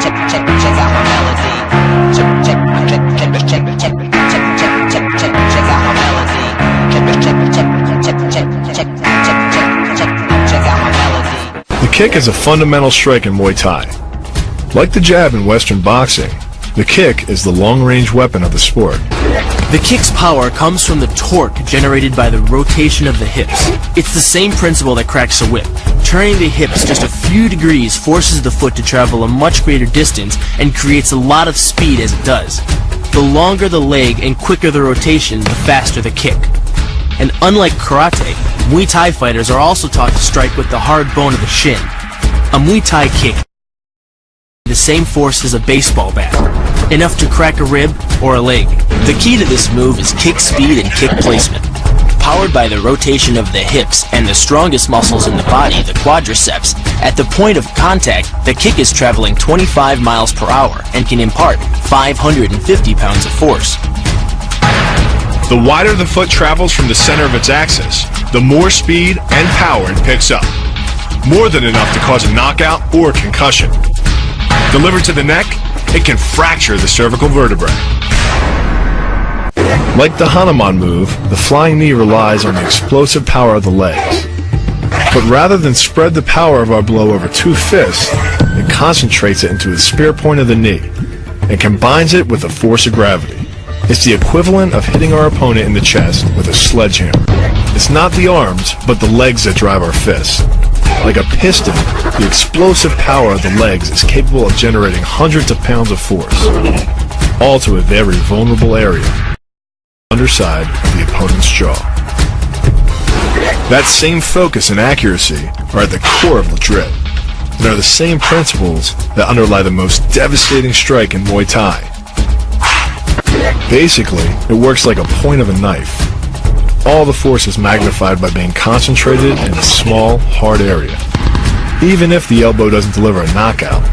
check out my melody. Check out my melody. Check out my melody. The kick is a fundamental strike in Muay Thai. Like the jab in Western boxing, the kick is the long-range weapon of the sport. The kick's power comes from the torque generated by the rotation of the hips. It's the same principle that cracks a whip. Turning the hips just a few degrees forces the foot to travel a much greater distance and creates a lot of speed as it does. The longer the leg and quicker the rotation, the faster the kick. And unlike karate, Muay Thai fighters are also taught to strike with the hard bone of the shin. A Muay Thai kick the same force as a baseball bat, enough to crack a rib or a leg. The key to this move is kick speed and kick placement. Powered by the rotation of the hips and the strongest muscles in the body, the quadriceps, at the point of contact, the kick is traveling 25 miles per hour and can impart 550 pounds of force. The wider the foot travels from the center of its axis, the more speed and power it picks up. More than enough to cause a knockout or concussion. Delivered to the neck, it can fracture the cervical vertebrae. Like the Hanuman move, the flying knee relies on the explosive power of the legs. But rather than spread the power of our blow over two fists, it concentrates it into the spear point of the knee and combines it with the force of gravity. It's the equivalent of hitting our opponent in the chest with a sledgehammer. It's not the arms, but the legs that drive our fists. Like a piston, the explosive power of the legs is capable of generating hundreds of pounds of force, all to a very vulnerable area, underside of the opponent's jaw. That same focus and accuracy are at the core of the drip, and are the same principles that underlie the most devastating strike in Muay Thai. Basically, it works like a point of a knife. All the force is magnified by being concentrated in a small, hard area. Even if the elbow doesn't deliver a knockout,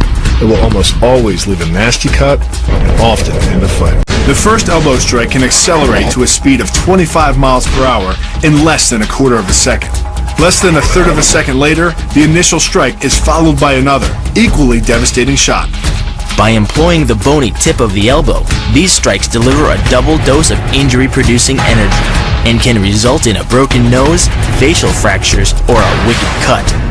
it will almost always leave a nasty cut and often end the fight. The first elbow strike can accelerate to a speed of 25 miles per hour in less than a quarter of a second. Less than a third of a second later, the initial strike is followed by another, equally devastating shot. By employing the bony tip of the elbow, these strikes deliver a double dose of injury-producing energy and can result in a broken nose, facial fractures, or a wicked cut.